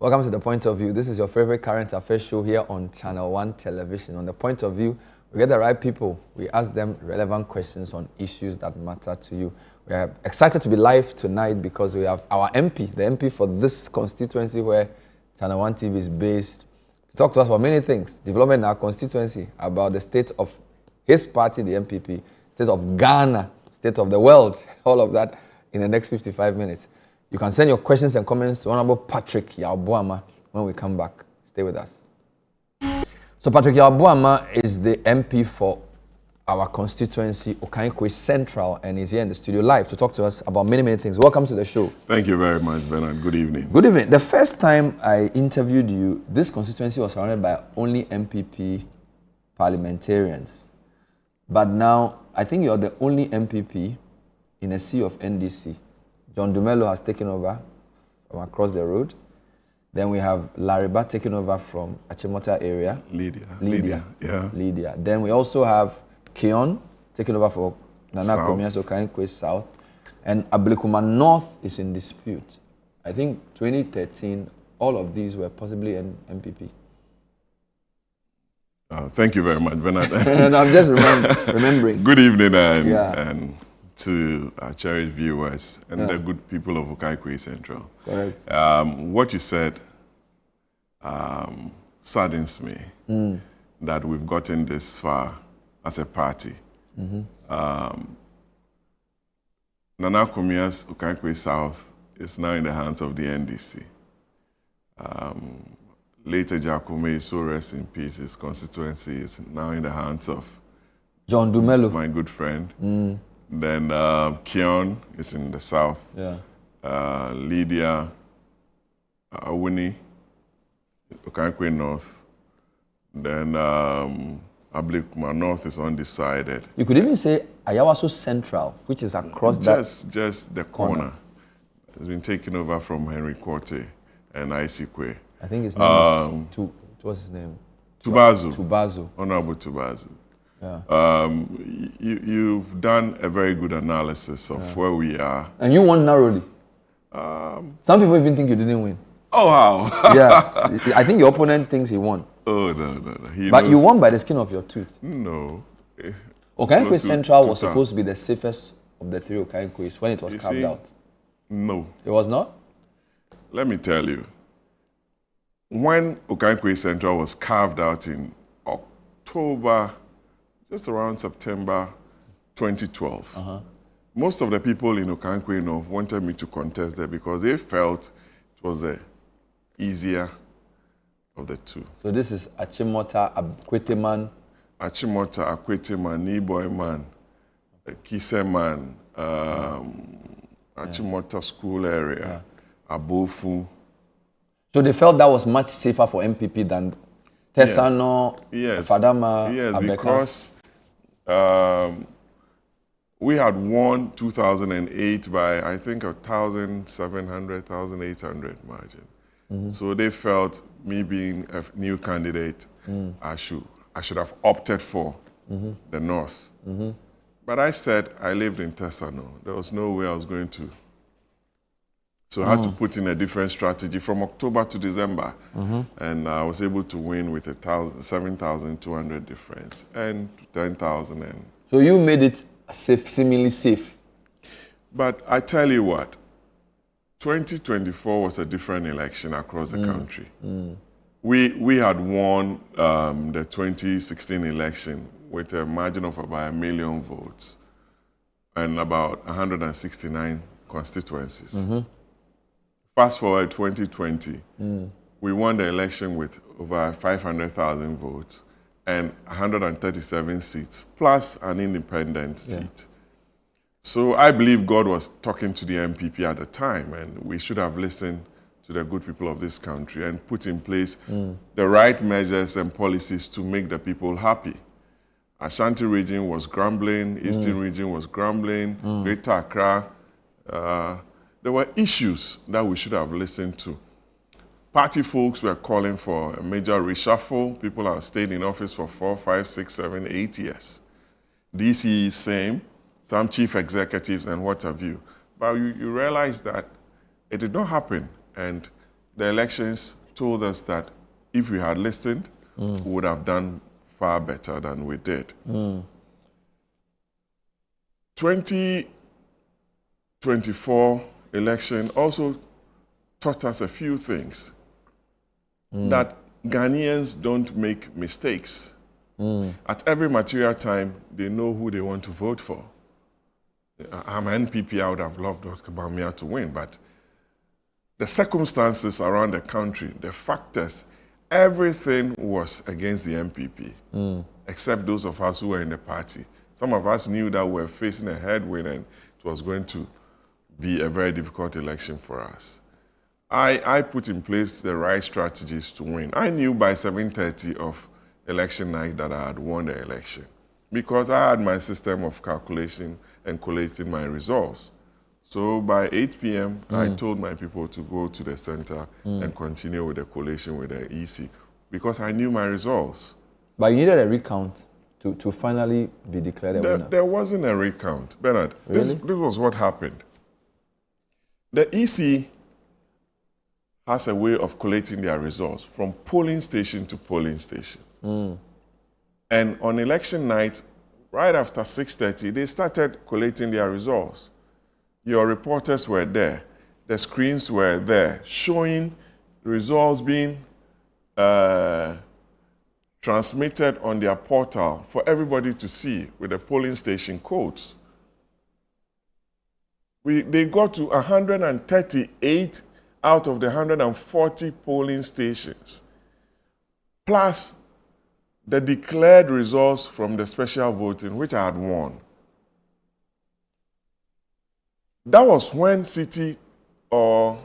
Welcome to The Point of View. This is your favorite current affairs show here on ChannelOne television. On The Point of View, we get the right people. We ask them relevant questions on issues that matter to you. We are excited to be live tonight because we have our MP, the MP for this constituency where ChannelOne TV is based, to talk to us about many things. Development in our constituency, about the state of his party, the NPP, state of Ghana, state of the world, all of that in the next 55 minutes. You can send your questions and comments to Honorable Patrick Boamah when we come back. Stay with us. So Patrick Boamah is the MP for our constituency, Okankwe Central, and is here in the studio live to talk to us about many things. Welcome to the show. Thank you very much, Bernard. Good evening. Good evening. The first time I interviewed you, this constituency was surrounded by only NPP parliamentarians. But now, I think you're the only NPP in a sea of NDC. John Dumelo has taken over from across the road. Then we have Lariba taking over from Achimota area. Lydia. Yeah. Lydia. Then we also have Keon taking over for Nana Komia's Okankwe South. And Ablikuma North is in dispute. I think 2013, all of these were possibly NPP. Thank you very much, Bernard. And I'm just remembering. Good evening and to our cherished viewers and the good people of Okankwe Central. Correct. What you said saddens me that we've gotten this far as a party. Nana Komia's Okankwe South is now in the hands of the NDC. Later Jacome, so rest in peace, his constituency is now in the hands of John Dumelo, my good friend. Then Keon is in the south. Lydia, Awuni, Okankwe North. Then Ablikuma North is undecided. You could even say Ayawaso Central, which is across just the corner. It's been taken over from Henry Korte and Isikwe. I think his name is what's his name? Tubazu. Honorable Tubazu. Yeah. You've done a very good analysis of where we are. And you won narrowly. Some people even think you didn't win. Oh, wow. Yeah. I think your opponent thinks he won. Oh, no. But you won by the skin of your tooth. No. Okankwe Central was supposed to be the safest of the three Okankwes when it was carved out. No. It was not? Let me tell you. When Okankwe Central was carved out in October, just around September 2012, most of the people in Okankwe North wanted me to contest there because they felt it was the easier of the two. So this is Achimota, Akweteman. Achimota, Akweteman, Boamah, Kiseman, Achimota school area, Abofu. So they felt that was much safer for NPP than Tesano, Fadama, Abeka? Because we had won 2008 by, I think, 1,700, 1,800 margin. So they felt me being a new candidate, I should have opted for the North. But I said I lived in Tesano. There was no way I was going to. So I had to put in a different strategy from October to December. And I was able to win with 7,200 difference and 10,000. So you made it safe, seemingly safe. But I tell you what, 2024 was a different election across the country. We had won the 2016 election with a margin of about 1 million votes and about 169 constituencies. Fast forward 2020, we won the election with over 500,000 votes and 137 seats, plus an independent seat. So I believe God was talking to the NPP at the time, and we should have listened to the good people of this country and put in place the right measures and policies to make the people happy. Ashanti region was grumbling, Eastern region was grumbling, Greater Accra. There were issues that we should have listened to. Party folks were calling for a major reshuffle. People have stayed in office for 4, 5, 6, 7, 8 years. DC is same, some chief executives and what have you. But you realize that it did not happen. And the elections told us that if we had listened, we would have done far better than we did. 2024 election also taught us a few things. That Ghanaians don't make mistakes. At every material time, they know who they want to vote for. I'm NPP, I would have loved Boamah to win, but the circumstances around the country, the factors, everything was against the NPP, except those of us who were in the party. Some of us knew that we were facing a headwind and it was going to be a very difficult election for us. I put in place the right strategies to win. I knew by 7:30 of election night that I had won the election because I had my system of calculation and collating my results. So by 8 p.m., I told my people to go to the center and continue with the collation with the EC because I knew my results. But you needed a recount to finally be declared a winner. There wasn't a recount, Bernard. Really? This was what happened. The EC has a way of collating their results from polling station to polling station. And on election night, right after 6:30, they started collating their results. Your reporters were there. The screens were there showing the results being transmitted on their portal for everybody to see with the polling station codes. They got to 138 out of the 140 polling stations, plus the declared results from the special voting, which I had won. That was when City or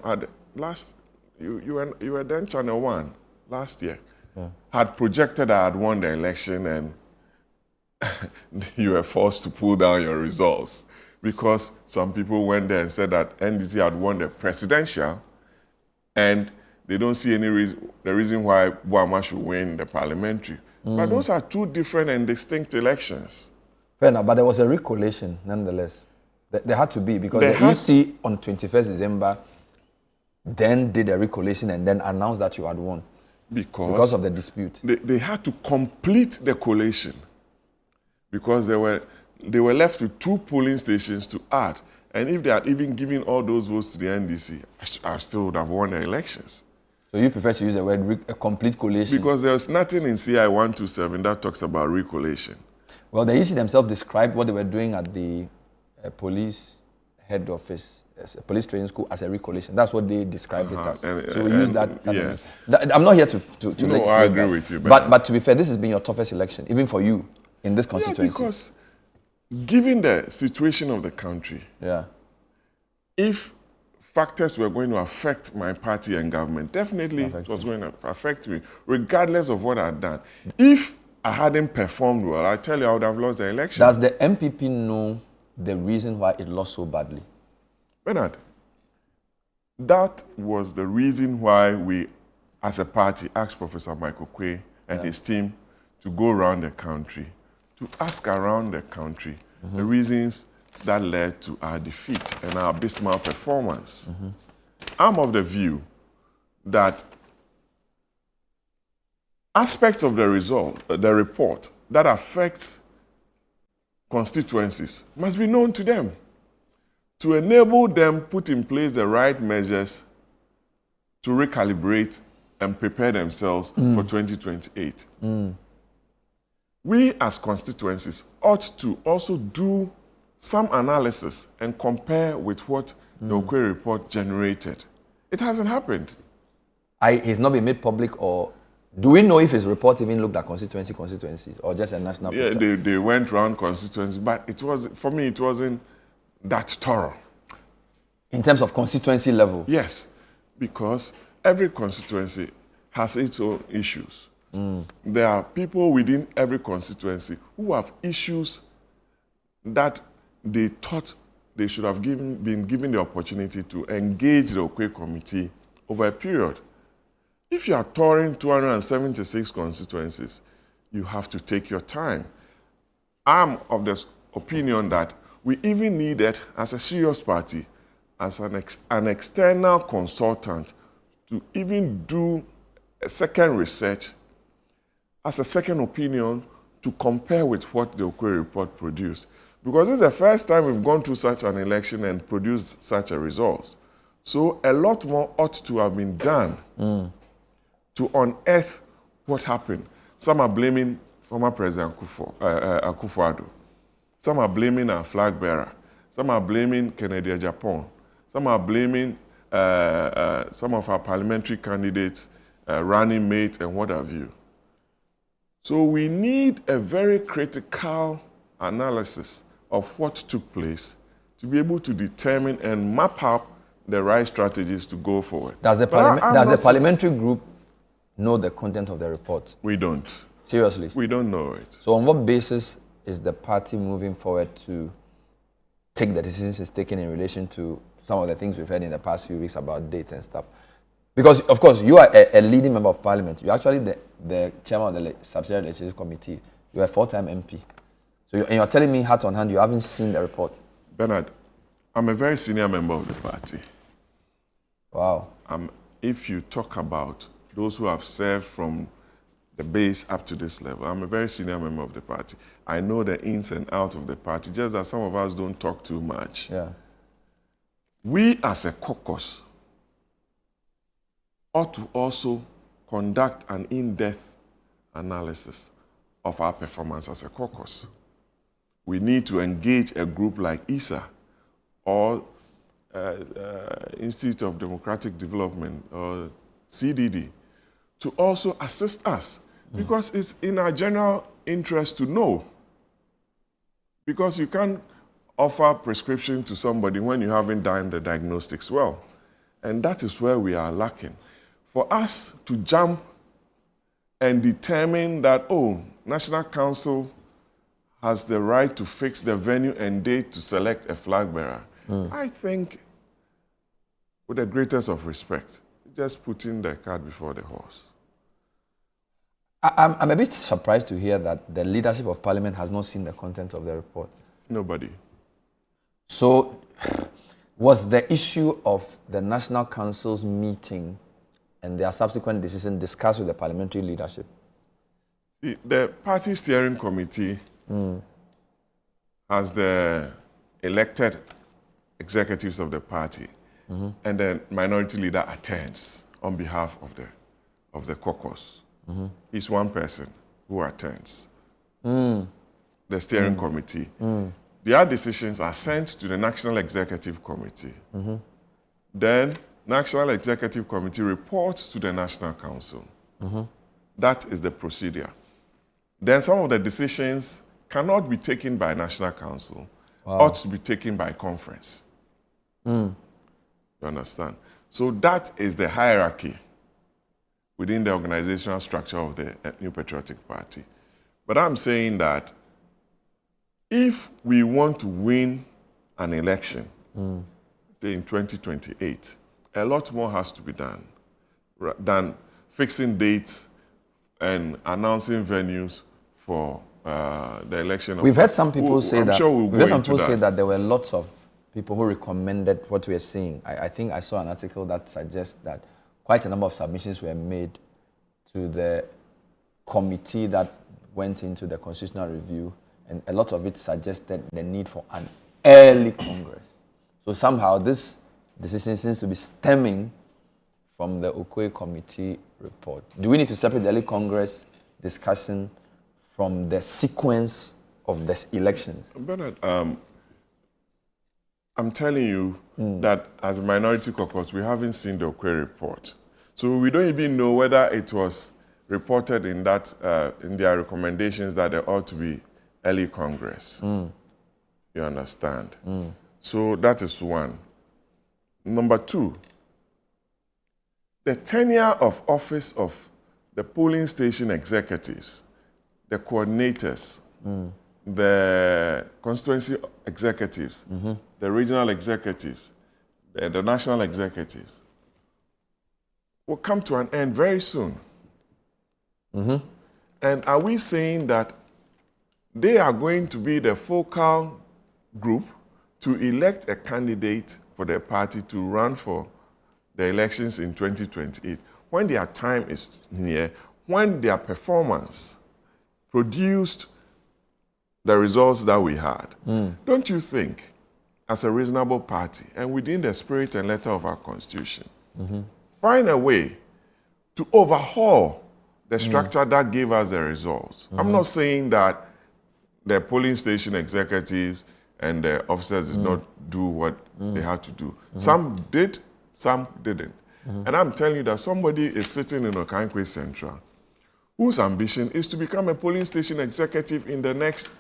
you were then ChannelOne last year, had projected I had won the election and you were forced to pull down your results because some people went there and said that NDC had won the presidential and they don't see any reason why Boamah should win the parliamentary. But those are two different and distinct elections. Fair enough, but there was a recollation nonetheless. There had to be because the EC on 21st December then did a recollation and then announced that you had won. Because of the dispute. They had to complete the collation because they were left with 2 polling stations to add. And if they had even given all those votes to the NDC, I still would have won the elections. So you prefer to use the word a complete collation? Because there's nothing in CI 127 that talks about recollation. Well, the EC themselves described what they were doing at the police head office, police training school, as a recollation. That's what they described it as. So we use that. Yes. I'm not here to no, I agree with you. But to be fair, this has been your toughest election, even for you, in this constituency. Yeah, because given the situation of the country, if factors were going to affect my party and government, definitely it was going to affect me, regardless of what I had done. If I hadn't performed well, I tell you, I would have lost the election. Does the NPP know the reason why it lost so badly? Bernard, that was the reason why we, as a party, asked Professor Michael Quay and his team to go around the country, to ask around the country the reasons that led to our defeat and our abysmal performance. I'm of the view that aspects of the report that affects constituencies must be known to them to enable them put in place the right measures to recalibrate and prepare themselves for 2028. We as constituencies ought to also do some analysis and compare with what the Okwe report generated. It hasn't happened. It's not been made public, or do we know if his report even looked at constituencies or just a national picture? Yeah, they went around constituencies, but it was, for me, it wasn't that thorough. In terms of constituency level? Yes, because every constituency has its own issues. There are people within every constituency who have issues that they thought they should have been given the opportunity to engage the Okwe committee over a period. If you are touring 276 constituencies, you have to take your time. I'm of the opinion that we even needed, as a serious party, as an external consultant, to even do a second research as a second opinion to compare with what the Okoye report produced. Because this is the first time we've gone through such an election and produced such a result. So a lot more ought to have been done to unearth what happened. Some are blaming former President Akufo-Addo. Some are blaming our flag bearer. Some are blaming Kennedy Japan. Some are blaming some of our parliamentary candidates, running mate, and what have you. So we need a very critical analysis of what took place to be able to determine and map out the right strategies to go forward. Does the parliamentary group know the content of the report? We don't. Seriously? We don't know it. So on what basis is the party moving forward to take the decisions it's taken in relation to some of the things we've heard in the past few weeks about dates and stuff? Because, of course, you are a leading member of parliament. You're actually the chairman of the subsidiary legislative committee. You're a 4-time MP. So you're telling me, hat on hand, you haven't seen the report? Bernard, I'm a very senior member of the party. Wow. If you talk about those who have served from the base up to this level, I'm a very senior member of the party. I know the ins and outs of the party, just that some of us don't talk too much. Yeah. We as a caucus ought to also conduct an in-depth analysis of our performance as a caucus. We need to engage a group like ISA or Institute of Democratic Development or CDD to also assist us because it's in our general interest to know. Because you can't offer prescription to somebody when you haven't done the diagnostics well. And that is where we are lacking. For us to jump and determine that, oh, National Council has the right to fix the venue and date to select a flag bearer, I think, with the greatest of respect, just putting the cart before the horse. I'm a bit surprised to hear that the leadership of Parliament has not seen the content of the report. Nobody. So, was the issue of the National Council's meeting and their subsequent decision discussed with the parliamentary leadership? The party steering committee has the elected executives of the party, and the minority leader attends on behalf of the caucus. He's one person who attends the steering committee. Their decisions are sent to the National Executive Committee. Then, National Executive Committee reports to the National Council. That is the procedure. Then some of the decisions cannot be taken by National Council, ought to be taken by conference. You understand? So that is the hierarchy within the organizational structure of the New Patriotic Party. But I'm saying that if we want to win an election, say in 2028, a lot more has to be done than fixing dates and announcing venues for the election. We've heard some people say that. We've heard some people say that there were lots of people who recommended what we are seeing. I think I saw an article that suggests that quite a number of submissions were made to the committee that went into the constitutional review, and a lot of it suggested the need for an early Congress. So somehow this decision seems to be stemming from the Okoye Committee report. Do we need to separate the early Congress discussion from the sequence of the elections? Bernard, I'm telling you that as a minority caucus, we haven't seen the Okoye report. So we don't even know whether it was reported in that in their recommendations that there ought to be early Congress. You understand? So that is one. Number two, the tenure of office of the polling station executives, the coordinators, the constituency executives, the regional executives, the national executives, will come to an end very soon. And are we saying that they are going to be the focal group to elect a candidate for their party to run for the elections in 2028, when their time is near, when their performance produced the results that we had, don't you think, as a reasonable party and within the spirit and letter of our Constitution, find a way to overhaul the structure that gave us the results? I'm not saying that the polling station executives and the officers did not do what they had to do. Some did, some didn't. And I'm telling you that somebody is sitting in Okankwe Central whose ambition is to become a polling station executive in the next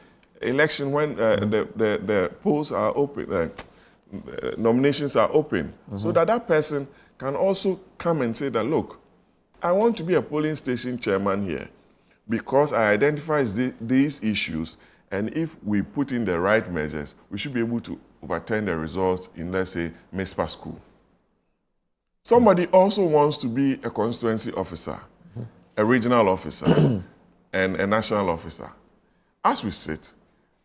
election when the polls are open, nominations are open, so that that person can also come and say that, look, I want to be a polling station chairman here because I identify these issues, and if we put in the right measures, we should be able to overturn the results in, let's say, MESPA school. Somebody also wants to be a constituency officer, a regional officer, and a national officer. As we sit,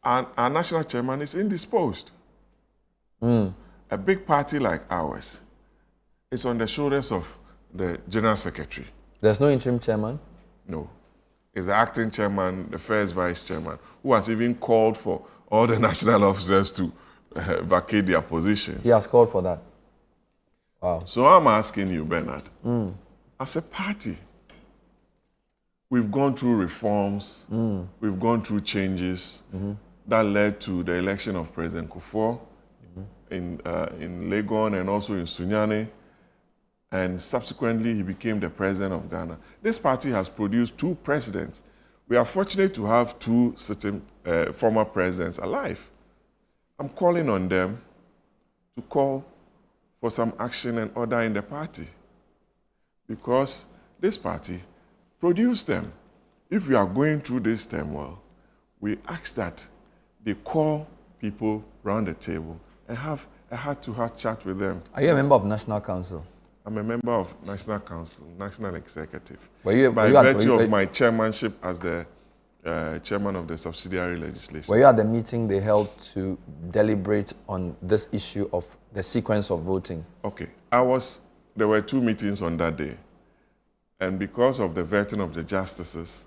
our national chairman is indisposed. A big party like ours is on the shoulders of the general secretary. There's no interim chairman? No. It's the acting chairman, the first vice chairman, who has even called for all the national officers to vacate their positions. He has called for that? Wow. So I'm asking you, Bernard, as a party, we've gone through reforms, we've gone through changes that led to the election of President Kufuor in Legon and also in Sunyani, and subsequently he became the president of Ghana. This party has produced 2 presidents. We are fortunate to have 2 sitting former presidents alive. I'm calling on them to call for some action and order in the party, because this party produced them. If we are going through this turmoil, we ask that they call people round the table and have a heart-to-heart chat with them. Are you a member of National Council? I'm a member of National Council, National Executive, by virtue of my chairmanship as the chairman of the subsidiary legislation. Were you at the meeting they held to deliberate on this issue of the sequence of voting? Okay, there were 2 meetings on that day. And because of the vetting of the justices,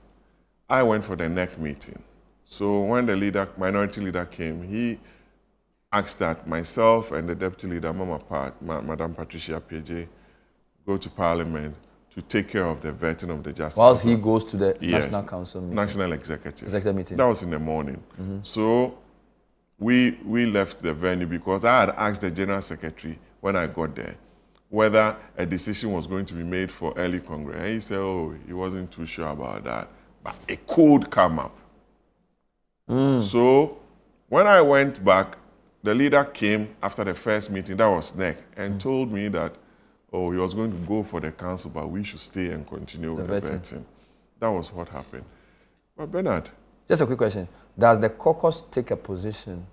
I went for the NEC meeting. So when the minority leader came, he asked that myself and the deputy leader, Madam Patricia PJ, go to Parliament to take care of the vetting of the justices. Whilst he goes to the Yes, National Council meeting? National Executive meeting. That was in the morning. So we left the venue because I had asked the General Secretary when I got there whether a decision was going to be made for early Congress. And he said, oh, he wasn't too sure about that. But it could come up. So when I went back, the leader came after the first meeting, that was NEC, and told me that, oh, he was going to go for the council, but we should stay and continue with the vetting. That was what happened. But Bernard. Just a quick question. Does the caucus take a position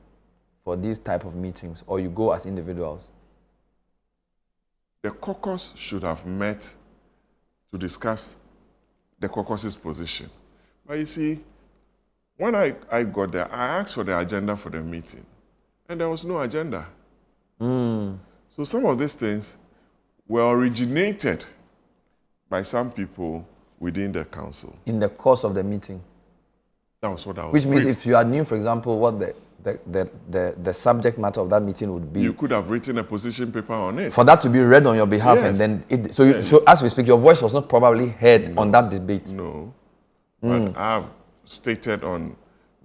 for these type of meetings, or you go as individuals? The caucus should have met to discuss the caucus's position. But you see, when I got there, I asked for the agenda for the meeting, and there was no agenda. So some of these things were originated by some people within the council. In the course of the meeting? That was what I was Which means if you had knew, for example, what the subject matter of that meeting would be, you could have written a position paper on it. For that to be read on your behalf, yes. And then so as we speak, your voice was not probably heard on that debate. No, but I've stated on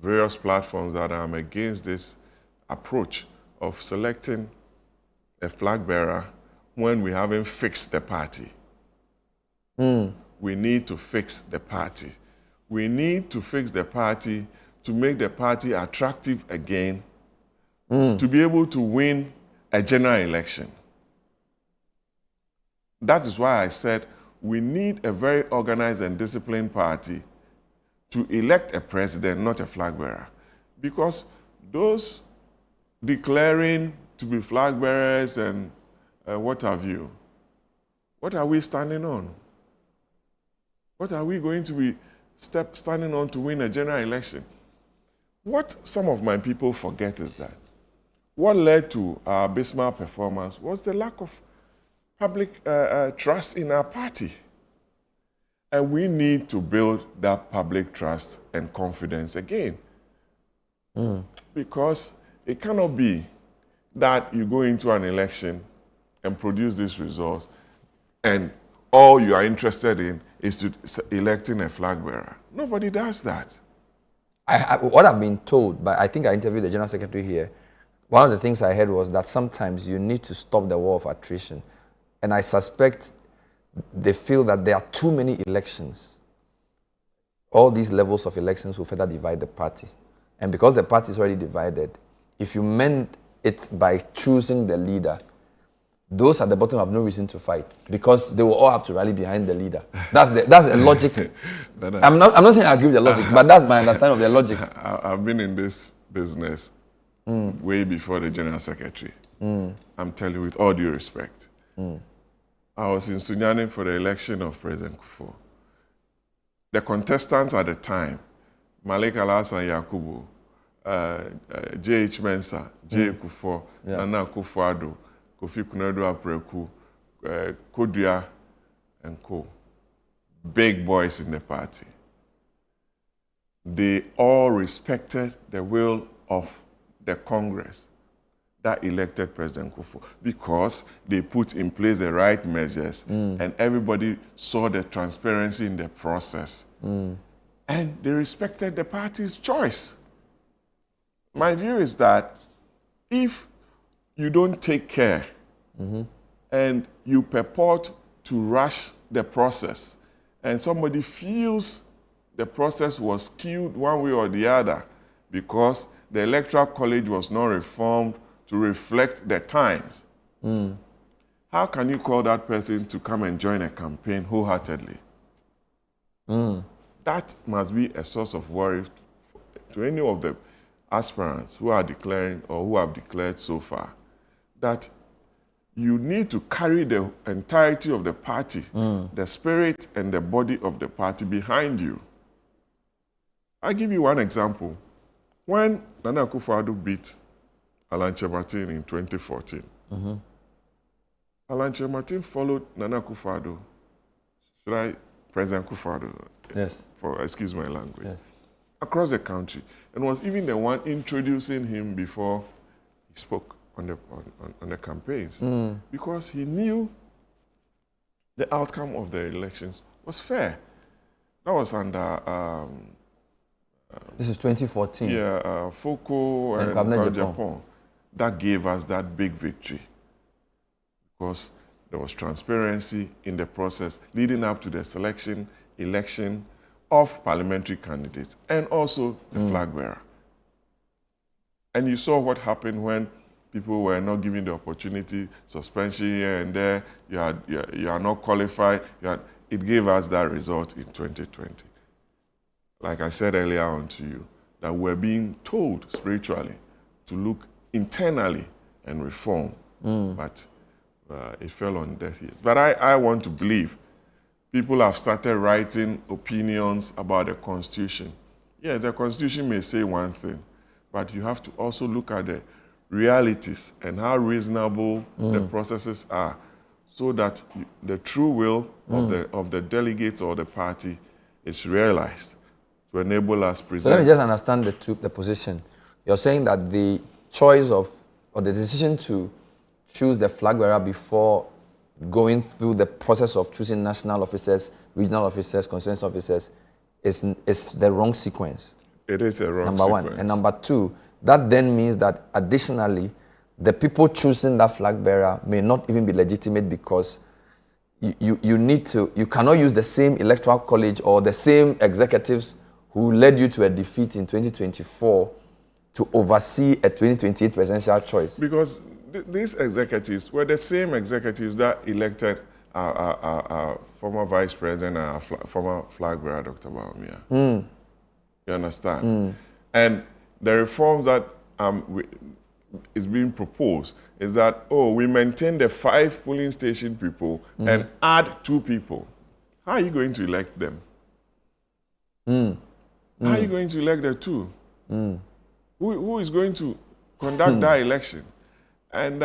various platforms that I'm against this approach of selecting a flag bearer when we haven't fixed the party. We need to fix the party. We need to fix the party to make the party attractive again, to be able to win a general election. That is why I said we need a very organized and disciplined party to elect a president, not a flag bearer. Because those declaring to be flag bearers and what have you, what are we standing on? What are we going to be standing on to win a general election? What some of my people forget is that what led to our abysmal performance was the lack of public trust in our party. And we need to build that public trust and confidence again. Because it cannot be that you go into an election and produce this result, and all you are interested in is to electing a flag bearer. Nobody does that. What I've been told, but I think I interviewed the General Secretary here, one of the things I heard was that sometimes you need to stop the war of attrition. And I suspect they feel that there are too many elections. All these levels of elections will further divide the party. And because the party is already divided, if you meant it by choosing the leader, those at the bottom have no reason to fight because they will all have to rally behind the leader. That's the logic. I'm not saying I agree with the logic, but that's my understanding of the logic. I've been in this business way before the General Secretary. I'm telling you with all due respect. I was in Sunyani for the election of President Kufuor. The contestants at the time, Malik Alhassan Yakubu, J.H. Mensah, J. Kufuor, Nana Akufo-Addo, Kofi Kunodo Apreku, Kodua, and co. Big boys in the party. They all respected the will of the Congress that elected President Kufuor because they put in place the right measures and everybody saw the transparency in the process. And they respected the party's choice. My view is that if you don't take care and you purport to rush the process and somebody feels the process was skewed one way or the other because the Electoral College was not reformed to reflect the times, how can you call that person to come and join a campaign wholeheartedly? That must be a source of worry to any of the aspirants who are declaring or who have declared so far, that you need to carry the entirety of the party, the spirit and the body of the party behind you. I'll give you one example. When Nana Akufo-Addo beat Alan Chemartin in 2014, Alan Chemartin followed Nana Akufo-Addo, President Akufo-Addo, yes, excuse my language, yes, across the country, and was even the one introducing him before he spoke on the campaigns, because he knew the outcome of the elections was fair. That was under this is 2014. Yeah, Foucault and Cabinet Japan. That gave us that big victory because there was transparency in the process leading up to the election of parliamentary candidates and also the flag bearer. And you saw what happened when people were not given the opportunity, suspension here and there, you are not qualified. It gave us that result in 2020. Like I said earlier on to you, that we're being told spiritually to look internally and reform, but it fell on deaf ears. But I want to believe people have started writing opinions about the Constitution. Yeah, the Constitution may say one thing, but you have to also look at the realities and how reasonable the processes are so that the true will of the delegates or the party is realized to enable us present. So let me just understand the position. You're saying that the choice of, or the decision to choose the flag bearer before going through the process of choosing national officers, regional officers, constituency officers is the wrong sequence. It is a wrong number sequence. one. And number two, that then means that additionally, the people choosing that flag bearer may not even be legitimate because you cannot use the same electoral college or the same executives who led you to a defeat in 2024 to oversee a 2028 presidential choice. Because these executives were the same executives that elected our former vice president and our former flag bearer, Dr. Boamah. You understand? And the reforms that is being proposed is that, we maintain the 5 polling station people and add 2 people. How are you going to elect them? How are you going to elect the 2? Who is going to conduct that election? And,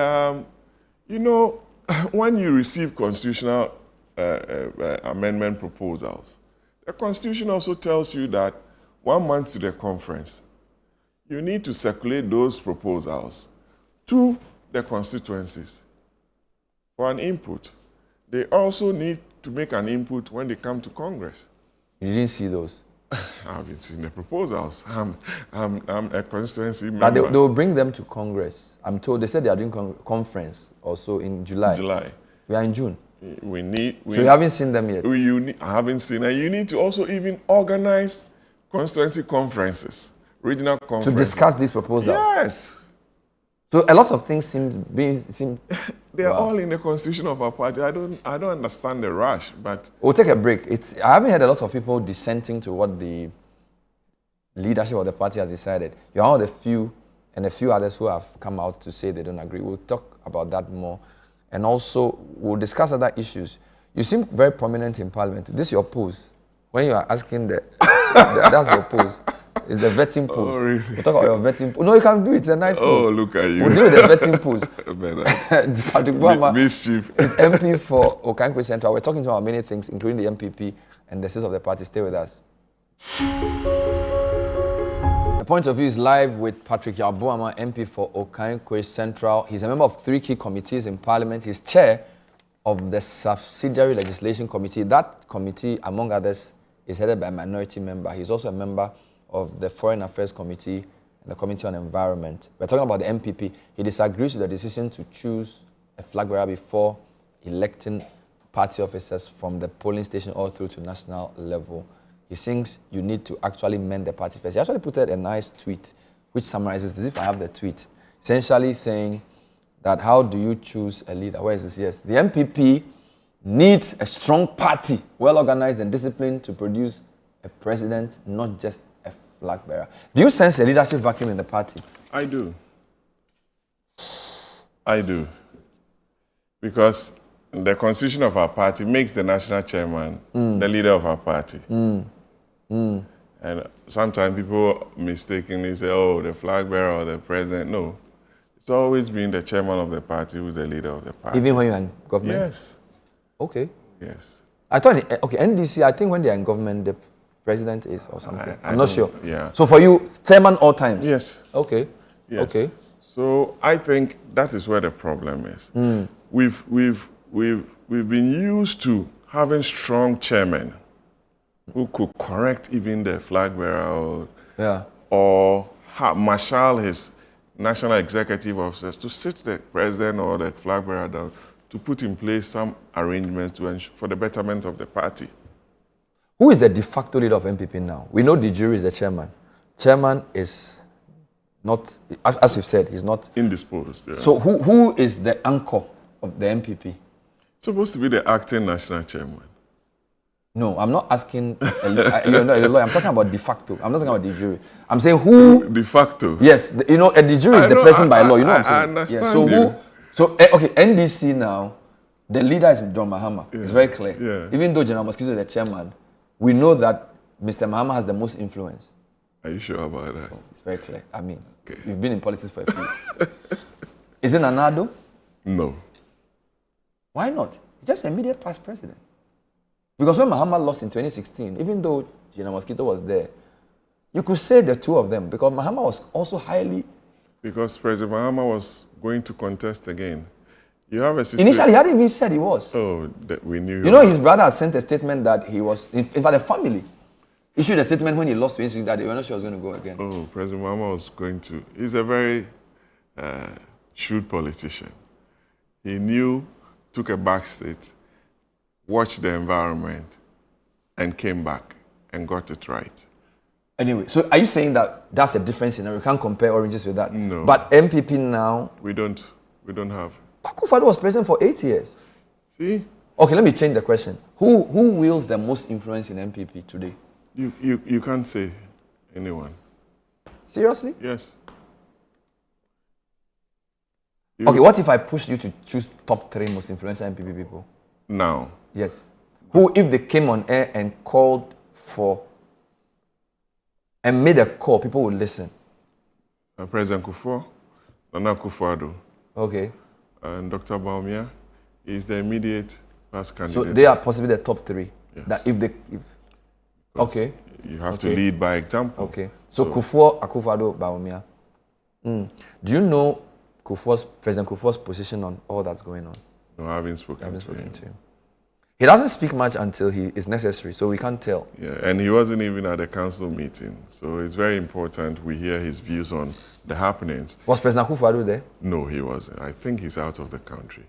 when you receive constitutional amendment proposals, the Constitution also tells you that 1 month to the conference, you need to circulate those proposals to the constituencies for an input. They also need to make an input when they come to Congress. You didn't see those? I haven't seen the proposals. I'm a constituency member. But they will bring them to Congress. I'm told, they said they are doing conference also in July. July. We are in June. So you haven't seen them yet? I haven't seen. And you need to also even organize constituency conferences, regional conferences. To discuss these proposals? Yes. So a lot of things seem they are all in the constitution of our party. I don't understand the rush, but we'll take a break. I haven't heard a lot of people dissenting to what the leadership of the party has decided. You're one of the few, and a few others who have come out to say they don't agree. We'll talk about that more, and also we'll discuss other issues. You seem very prominent in Parliament. This is your pose. When you are asking that's your pose. It's the vetting pose. Oh, really? We'll talk about your vetting pose. No, you can do it. It's a nice pose. Oh, look at you. We'll do the vetting pose. Patrick Boamah Mischief. is MP for Okankwe Central. We're talking about many things, including the NPP and the state of the party. Stay with us. The Point of View is live with Patrick Boamah, MP for Okankwe Central. He's a member of 3 key committees in Parliament. He's chair of the Subsidiary Legislation Committee. That committee, among others, is headed by a minority member. He's also a member of the Foreign Affairs Committee and the Committee on Environment. We're talking about the NPP. He disagrees with the decision to choose a flag bearer before electing party officers from the polling station all through to national level. He thinks you need to actually mend the party first. He actually put out a nice tweet which summarizes this, if I have the tweet, essentially saying that how do you choose a leader? Where is this? Yes. The NPP needs a strong party, well organized and disciplined to produce a president, not just a flag bearer. Do you sense a leadership vacuum in the party? I do. I do. Because the constitution of our party makes the national chairman the leader of our party. And sometimes people mistakenly say, oh, the flag bearer or the president. No. It's always been the chairman of the party who's the leader of the party. Even when you're in government? Yes. Okay. Yes. I thought, okay, NDC, I think when they're in government, the president is or something. I'm not sure. Yeah. So for you, chairman all times? Yes. Okay. Yes. Okay. So I think that is where the problem is. We've been used to having strong chairmen who could correct even the flag bearer or marshal his national executive officers to sit the president or the flag bearer down to put in place some arrangements to ensure for the betterment of the party. Who is the de facto leader of NPP now? We know the jury is the chairman. Chairman is not, as you've said, he's not indisposed. Yeah. So who is the anchor of the NPP? Supposed to be the acting national chairman. No, I'm not asking. You're not a lawyer. I'm talking about de facto. I'm not talking about the jury. I'm saying who. De facto. Yes, a de jury is the person by law. You know what I'm saying? I understand. Yeah, so who? So okay, NDC now, the leader is John Mahama. Yeah. It's very clear. Yeah. Even though General Mosquito is the chairman, we know that Mr. Mahama has the most influence. Are you sure about that? Oh, it's very clear. I mean, you've been in politics for a few. Is it Nanado? No. Why not? He's just immediate past president. Because when Mahama lost in 2016, even though General Mosquito was there, you could say the two of them, because Mahama was also highly... Because President Mahama was going to contest again. You have a situation... Initially, he hadn't even said he was. Oh, we knew. You know, his brother had sent a statement that he was... In fact, the family issued a statement when he lost 2016 that they were not sure he was going to go again. Oh, President Mahama was going to... He's a very shrewd politician. He knew, took a back seat, watched the environment, and came back and got it right. Anyway, so are you saying that that's a different scenario? You can't compare oranges with that? No. But NPP now... We don't have... Akufo-Addo was president for 8 years. See? Okay, let me change the question. Who wields the most influence in NPP today? You can't say anyone. Seriously? Yes. Okay, what if I push you to choose top 3 most influential NPP people? Now? Yes. Who, if they came on air and called for... and made a call, people would listen? President Kufuor, Nana Akufo-Addo. Okay. And Dr. Boamah, He's the immediate past So candidate. they are possibly the top 3. Yes. That if okay. You have to lead by example. Okay. So Kufuor, Akufo-Addo, Boamah. Do you know President Kufuor's position on all that's going on? No, I haven't spoken to him. He doesn't speak much until he is necessary, so we can't tell. Yeah, and he wasn't even at the council meeting. So it's very important we hear his views on the happenings. Was President Akufo-Addo there? No, he wasn't. I think he's out of the country.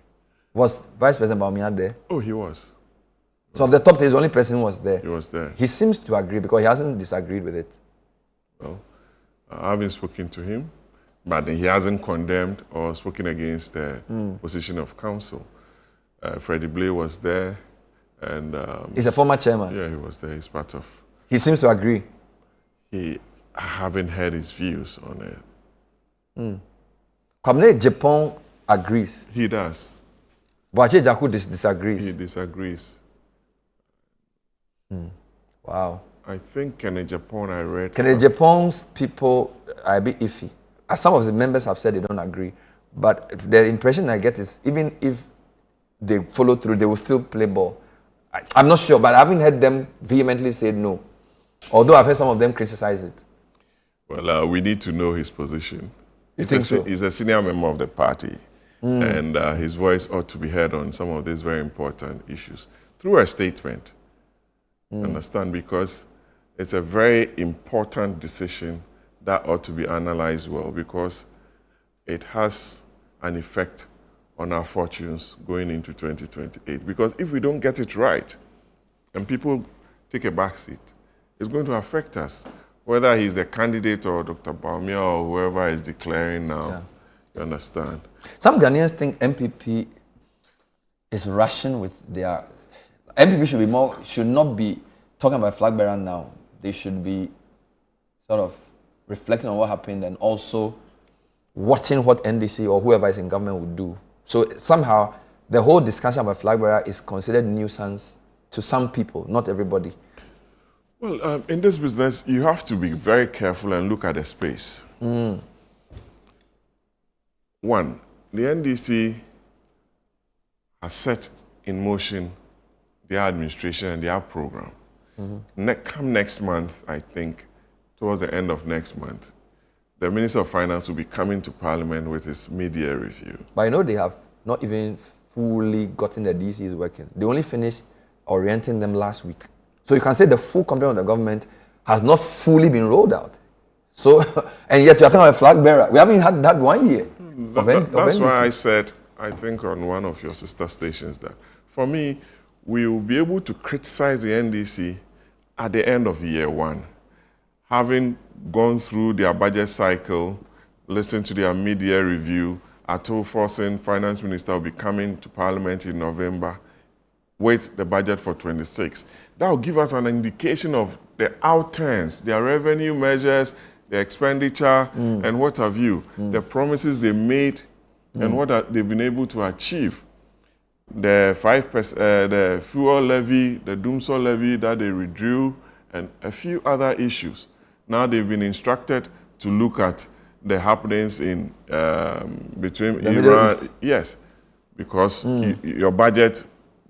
Was Vice President Boamah there? Oh, he was. So of the top 3, he's the only person who was there. He was there. He seems to agree because he hasn't disagreed with it. Well, I haven't spoken to him, but he hasn't condemned or spoken against the position of council. Freddie Blay was there, and He's a former chairman. yeah, he was there. He's part of. He seems to agree. I haven't heard his views on it. Kwame Japan agrees. He does. Boakye Jaku disagrees. He disagrees. Wow. I think in Japan I read. Japan's people are a bit iffy. Some of the members have said they don't agree. But the impression I get is even if they follow through, they will still play ball. I'm not sure, but I haven't heard them vehemently say no. Although I've heard some of them criticize it. Well, we need to know his position. You think so? He's a senior member of the party, and his voice ought to be heard on some of these very important issues through a statement. Understand? Because it's a very important decision that ought to be analyzed well, because it has an effect on our fortunes going into 2028. Because if we don't get it right and people take a back seat, it's going to affect us. Whether he's the candidate or Dr. Boamah or whoever is declaring now, Yeah. you understand? Some Ghanaians think NPP is rushing with their... NPP should not be talking about flag bearer now. They should be sort of reflecting on what happened and also watching what NDC or whoever is in government would do. So somehow, the whole discussion about flag bearer is considered nuisance to some people, not everybody. Well, in this business, you have to be very careful and look at the space. One, the NDC has set in motion their administration and their program. Come next month, I think, towards the end of next month, the Minister of Finance will be coming to Parliament with his mid-year review. But I know they have not even fully gotten the DCs working. They only finished orienting them last week. So you can say the full complement of the government has not fully been rolled out. So, and yet you're talking about a flag bearer. We haven't had that 1 year. That's why I said, I think on one of your sister stations, that for me, we will be able to criticize the NDC at the end of year 1. Having gone through their budget cycle, listened to their mid-year review, Ato Forsen, Finance Minister, will be coming to Parliament in November with the budget for 26. That will give us an indication of the outturns, their revenue measures, the expenditure, and what have you, the promises they made, and what they've been able to achieve. The 5%, the fuel levy, the Doomsor levy that they withdrew, and a few other issues. Now they've been instructed to look at the happenings in between Iran. Yes, because your budget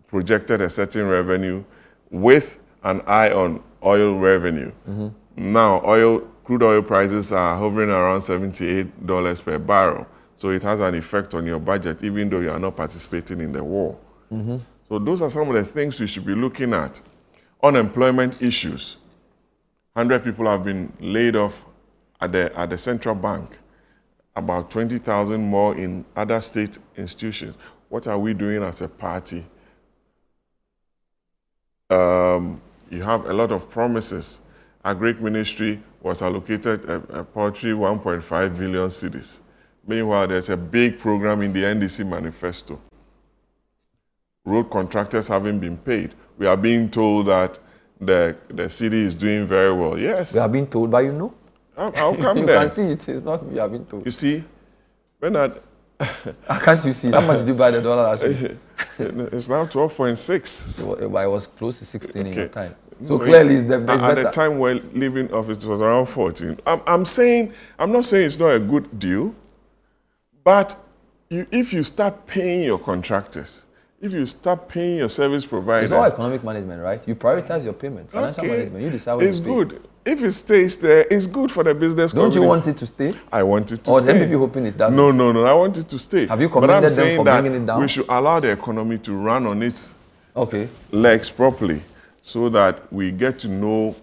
projected a certain revenue with an eye on oil revenue. Now, crude oil prices are hovering around $78 per barrel. So it has an effect on your budget, even though you are not participating in the war. So those are some of the things we should be looking at. Unemployment issues. 100 people have been laid off at the central bank. About 20,000 more in other state institutions. What are we doing as a party? You have a lot of promises. Agric Ministry was allocated a paltry 1.5 billion cedis. Meanwhile, there's a big program in the NDC manifesto. Road contractors haven't been paid. We are being told that the city is doing very well. Yes. We are being told, but you know. How come you there? can see it. It's not we are being told. You see, Bernard. Can't you see? How much did you buy the dollar last week? It's now 12.6. But it was close to 16 in your time. So No, clearly, it's better. At the time we're leaving office, it was around 14. I'm not saying it's not a good deal, but if you start paying your contractors If you start paying your service providers... It's all economic management, right? You prioritize your payment. Financial management, you decide when it's you pay. good. If it stays there, it's good for the business Don't community. you want it to stay? I want it to or stay. Or the NPP hoping it doesn't? No. I want it to stay. Have you commended them for bringing it down? We should allow the economy to run on its legs properly so that we get to know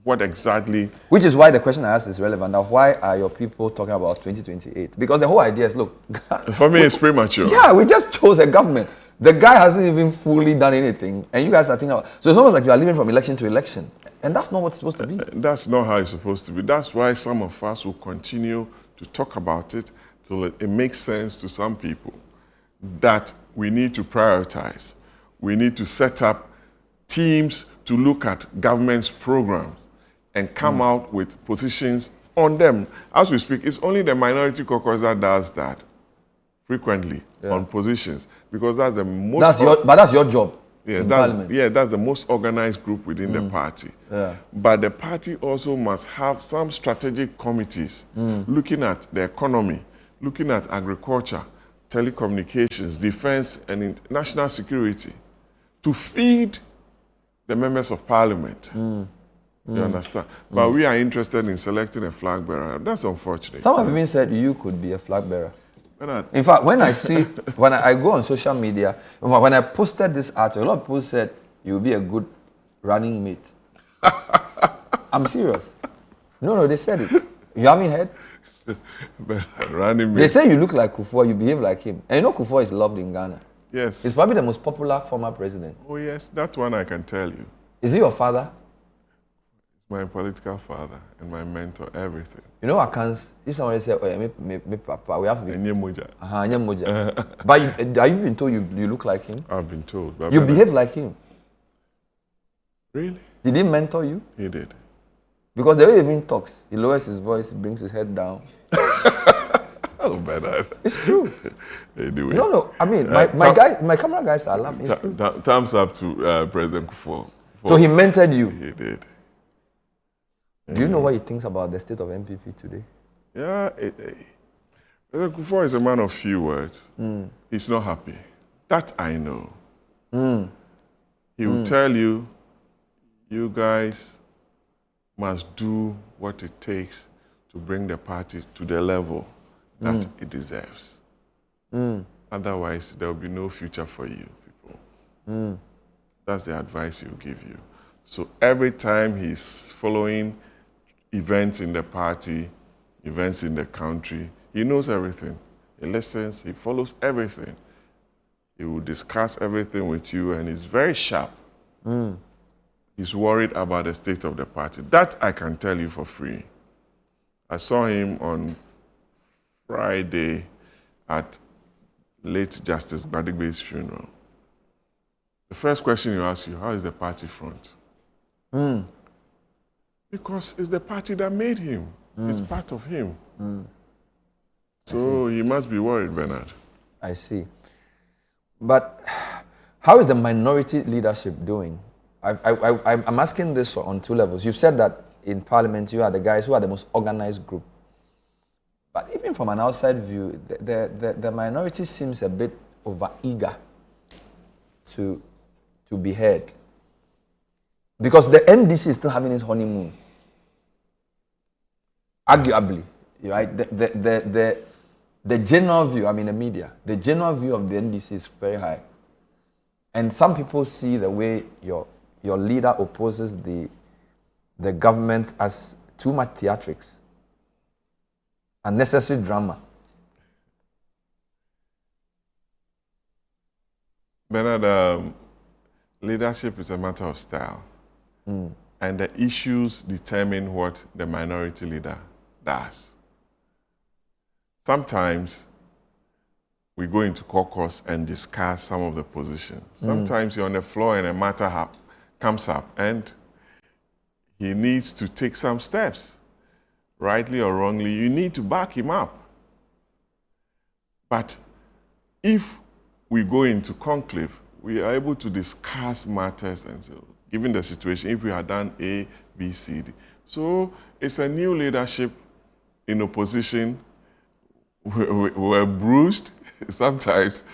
what exactly... Which is why the question I asked is relevant. Now, why are your people talking about 2028? Because the whole idea is, look... For me, it's premature. Yeah, we just chose a government. The guy hasn't even fully done anything, and you guys are thinking about... So it's almost like you are living from election to election. And that's not what it's supposed to be. That's not how it's supposed to be. That's why some of us will continue to talk about it till it makes sense to some people that we need to prioritize. We need to set up teams to look at government's programs and come out with positions on them. As we speak, it's only the minority caucus that does that frequently on positions, because that's the most... But that's your job. Yeah, that's the most organized group within the party. Yeah. But the party also must have some strategic committees looking at the economy, looking at agriculture, telecommunications, defense, and national security to feed the members of parliament. You understand? But we are interested in selecting a flag bearer. That's unfortunate. Some have even said you could be a flag bearer. In fact, when I go on social media, when I posted this article, a lot of people said you will be a good running mate. I'm serious. No, they said it. You haven't heard? Running mate. They say you look like Kufuor, you behave like him. And you know Kufuor is loved in Ghana. Yes. He's probably the most popular former president. Oh yes, that one I can tell you. Is he your father? My political father and my mentor, everything. You know, I can't. If somebody say, "Oh, yeah, me papa," we have to be. Moja. But have you been told you look like him? I've been told. You behave like him. Really? Did he mentor you? He did. Because the way he even talks, he lowers his voice, he brings his head down. Oh, Bernard. It's true. Anyway. No. I mean, my camera guys are laughing. Thumbs up to President Kufuor. So he mentored you. He did. Do you know what he thinks about the state of NPP today? Yeah, President Kufuor is a man of few words. He's not happy. That I know. He will tell you, you guys must do what it takes to bring the party to the level that it deserves. Otherwise, there will be no future for you people. That's the advice he will give you. So every time he's following events in the party, events in the country, he knows everything. He listens, he follows everything. He will discuss everything with you, and he's very sharp. He's worried about the state of the party. That I can tell you for free. I saw him on Friday at late Justice Badigbe's funeral. The first question he asks you, how is the party front? Because it's the party that made him. It's part of him. So he must be worried, Bernard. I see. But how is the minority leadership doing? I'm asking this on two levels. You've said that in Parliament you are the guys who are the most organized group. But even from an outside view, the minority seems a bit over-eager to be heard. Because the NDC is still having its honeymoon. Arguably, right? The general view, I mean the media, the general view of the NDC is very high. And some people see the way your leader opposes the government as too much theatrics, unnecessary drama. Bernard, leadership is a matter of style. And the issues determine what the minority leader does. Sometimes we go into caucus and discuss some of the positions. Sometimes you're on the floor and a matter comes up and he needs to take some steps. Rightly or wrongly, you need to back him up. But if we go into conclave, we are able to discuss matters and so, given the situation, if we had done A, B, C, D. So it's a new leadership in opposition. We're bruised. sometimes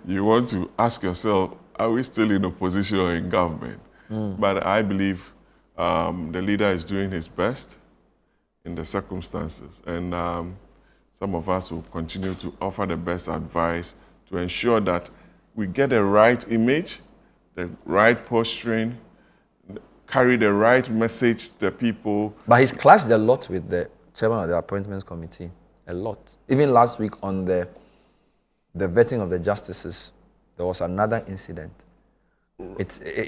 you want to ask yourself, are we still in opposition or in government? But I believe the leader is doing his best in the circumstances. And some of us will continue to offer the best advice to ensure that we get the right image, the right posturing, carry the right message to the people. But he's clashed a lot with the chairman of the appointments committee. A lot. Even last week on the vetting of the justices, there was another incident.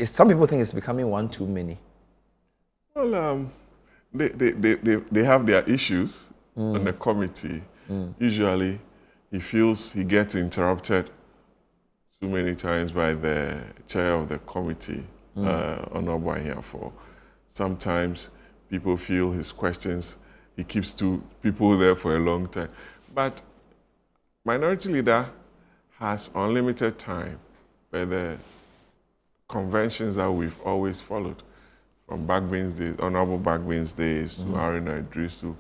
Some people think it's becoming one too many. Well, they have their issues on the committee. Usually, he feels he gets interrupted too many times by the chair of the committee, Honorable Ahiafo. Sometimes people feel his questions, he keeps two people there for a long time. But minority leader has unlimited time by the conventions that we've always followed. From Bagbe's days, Honorable Bagbe's days, to Haruna Idrisu,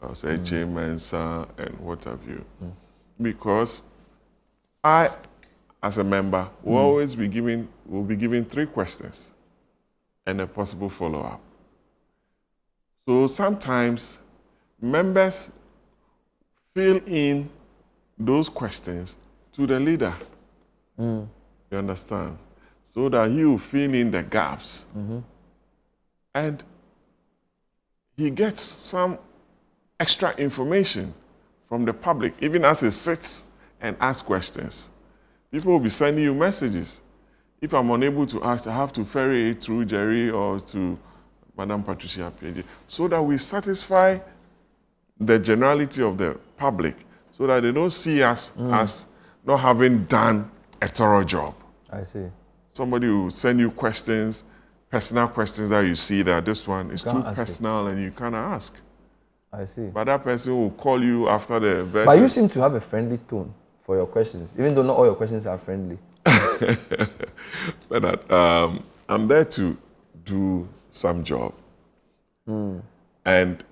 Eche Mensah, and what have you. Because I, as a member, will be given 3 questions and a possible follow-up. So sometimes members fill in those questions to the leader. You understand? So that he will fill in the gaps. And he gets some extra information from the public, even as he sits and asks questions. People will be sending you messages. If I'm unable to ask, I have to ferry it through Jerry or to Madam Patricia PhD, so that we satisfy the generality of the public, so that they don't see us as not having done a thorough job. I see. Somebody will send you questions, personal questions that you see that this one is too personal and you can't ask. I see. But that person will call you after the event. But you seem to have a friendly tone for your questions, even though not all your questions are friendly. But I'm there to do some job. And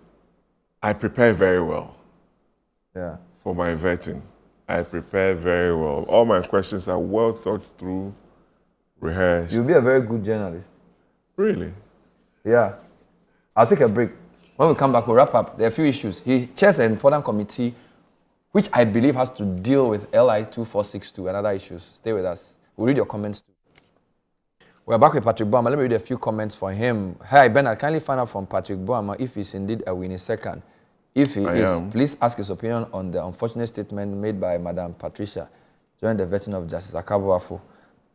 I prepare very well for my vetting. I prepare very well. All my questions are well thought through, rehearsed. You'll be a very good journalist. Really? Yeah. I'll take a break. When we come back, we'll wrap up. There are a few issues. He chairs an important committee, which I believe has to deal with LI 2462 and other issues. Stay with us. We'll read your comments too. We're back with Patrick Boamah. Let me read a few comments for him. Hi, Bernard. Kindly find out from Patrick Boamah if he's indeed a winning second. If he is, please ask his opinion on the unfortunate statement made by Madam Patricia during the vetting of Justice Akabuafo.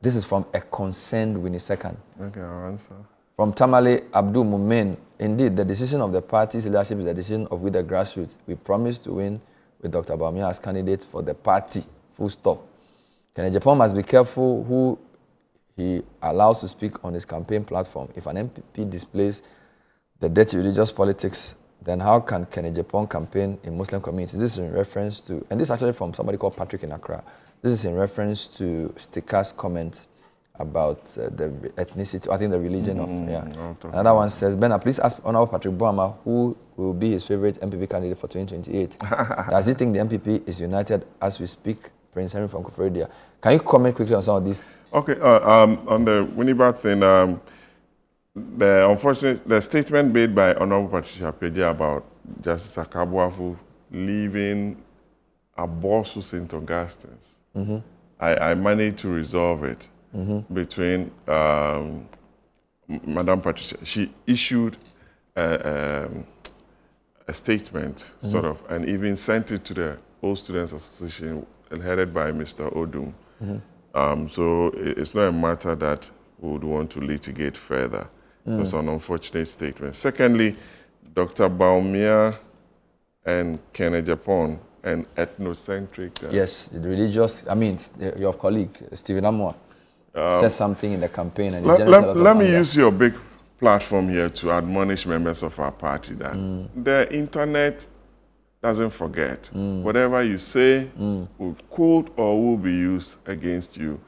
This is from a concerned winning second. Okay, I'll answer. From Tamale Abdul Mumin. Indeed, the decision of the party's leadership is the decision of we the grassroots. We promise to win with Dr. Boamah as candidate for the party. Full stop. Kenneth Japan must be careful who he allows to speak on his campaign platform. If an NPP displays the dirty religious politics, then how can Kenneth Japan campaign in Muslim communities? This is in reference to, and this is actually from somebody called Patrick in Accra. This is in reference to Sticker's comment about the ethnicity, I think the religion of, Another one says, Bernard, please ask Honorable Patrick Boamah who will be his favorite NPP candidate for 2028. Does he think the NPP is united as we speak? Prince Henry from Koforidua. Can you comment quickly on some of these? Okay, on the Winneba thing, the statement made by Honorable Patricia Pedia about Justice Akabuafo leaving Abosu St. Augustine's, I managed to resolve it between Madam Patricia. She issued a statement, sort of, and even sent it to the Old Students Association headed by Mr. Odum. So it's not a matter that we would want to litigate further. It's an unfortunate statement. Secondly, Dr. Boamah and Kenneth Japan, an ethnocentric... yes, the religious, I mean, your colleague, Stephen Amoa, said something in the campaign. And let me use your big platform here to admonish members of our party that the internet doesn't forget. Whatever you say could or will be used against you.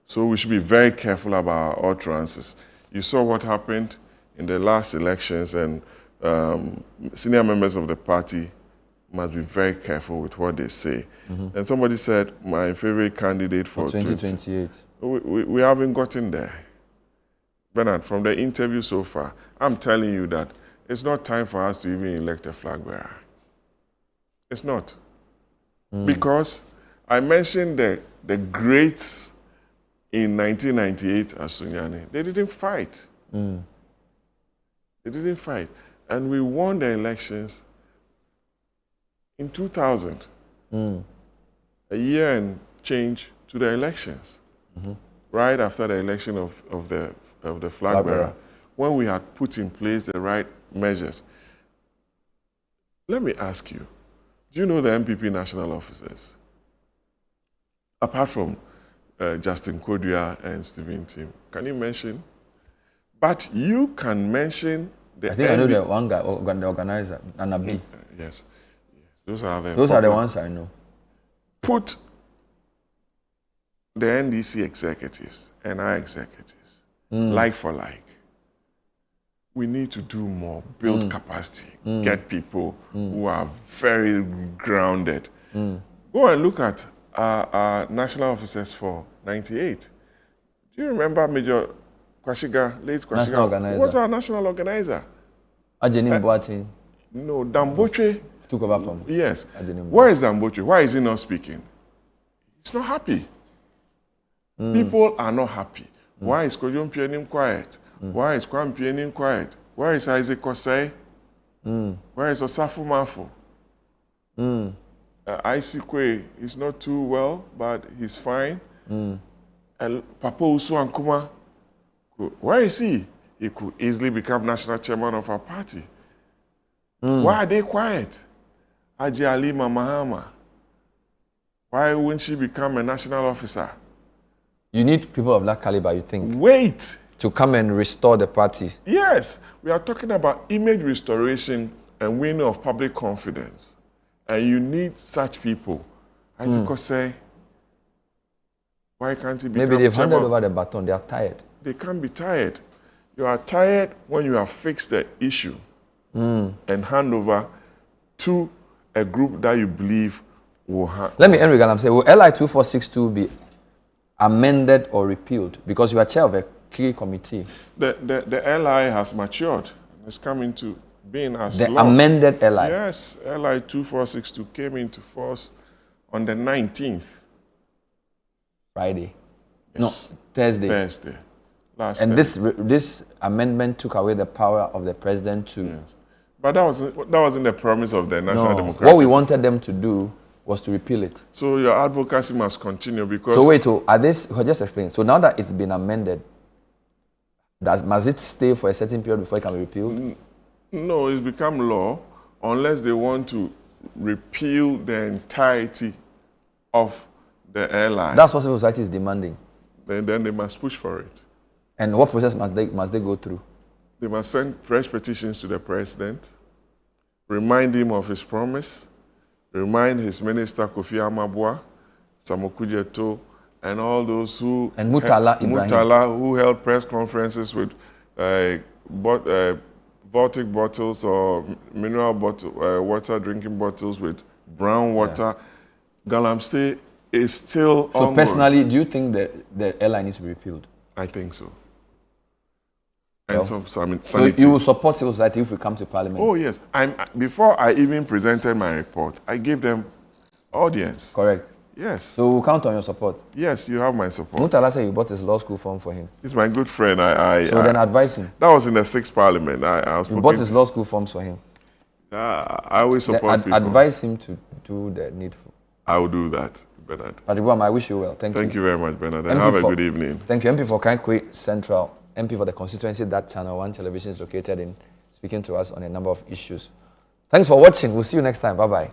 So we should be very careful about our utterances. You saw what happened in the last elections, and senior members of the party must be very careful with what they say. And somebody said, my favorite candidate for 2028. We haven't gotten there. Bernard, from the interview so far, I'm telling you that it's not time for us to even elect a flag bearer. It's not. Because I mentioned the greats in 1998 as Sunyani. They didn't fight. They didn't fight. And we won the elections in 2000. A year and change to the elections. Right after the election of the flag bearer, when we had put in place the right measures. Let me ask you, do you know the NPP national officers? Apart from Justin Kodua and Stephen Tim, can you mention? But you can mention the I think I know the one guy, the organizer, Anabi. Yes. Those are the ones I know. Put the NDC executives and our executives, like for like. We need to do more, build capacity, get people who are very grounded. Go and look at our national officers for 98. Do you remember Major Kwashiga, late Kwashiga? National organizer. What's our national organizer? Ajeni Boateng. No, Damboche. Took over from. Yes. Ajeni. Where is Damboche? Why is he not speaking? He's not happy. People are not happy. Why is Kojon Pienim quiet? Why is Kwam Pienim quiet? Where is Isaac Kosei? Where is Osafu Mafu? Isikwe is not too well, but he's fine. Papa Usu Ankuma, where is he? He could easily become national chairman of our party. Why are they quiet? Haji Halima Mahama, why wouldn't she become a national officer? You need people of that caliber, you think? Wait. To come and restore the party. Yes, we are talking about image restoration and winning of public confidence. And you need such people. Isaac Kosei, why can't he become Maybe they've handed chairman? over the baton, they are tired. They can't be tired. You are tired when you have fixed the issue and hand over to a group that you believe will Let me end with Galam say, will LI 2462 be amended or repealed? Because you are chair of a key committee. The LI has matured. It's coming to being as the law. Amended LI. Yes, LI 2462 came into force on the 19th. Friday. Yes. No, Thursday. Thursday. Last And Thursday. this amendment took away the power of the president to... Yes. But that wasn't the promise of the National Democratic. What we wanted them to do was to repeal it. So your advocacy must continue because... So wait, just explain. So now that it's been amended, must it stay for a certain period before it can be repealed? No, it's become law unless they want to repeal the entirety of the airline. That's what civil society is demanding. Then they must push for it. And what process must they go through? They must send fresh petitions to the president, remind him of his promise, remind his minister Kofi Amabua, Samokujeto, and all those who... And Murtala Ibrahim. Murtala, who held press conferences with Baltic bottles or mineral water drinking bottles with brown water. Galamsey is still So ongoing. personally, do you think the airline needs to be repealed? I think so. And Well, some So sanity. you will support civil society if we come to parliament? Oh, yes. Before I even presented my report, I gave them audience. Correct. Yes. So we'll count on your support. Yes, you have my support. Murtala said you bought his law school form for him. He's my good friend. So then advise him. That was in the 6th Parliament. I was You bought his law school forms for him. I always support people. Advise him to do the needful. I will do that, Bernard. But Boamah, I wish you well. Thank you. Thank you very much, Bernard. And MP have a for- good evening. Thank you. MP for Kankwe Central, MP for the constituency that Channel One Television is located in, speaking to us on a number of issues. Thanks for watching. We'll see you next time. Bye-bye.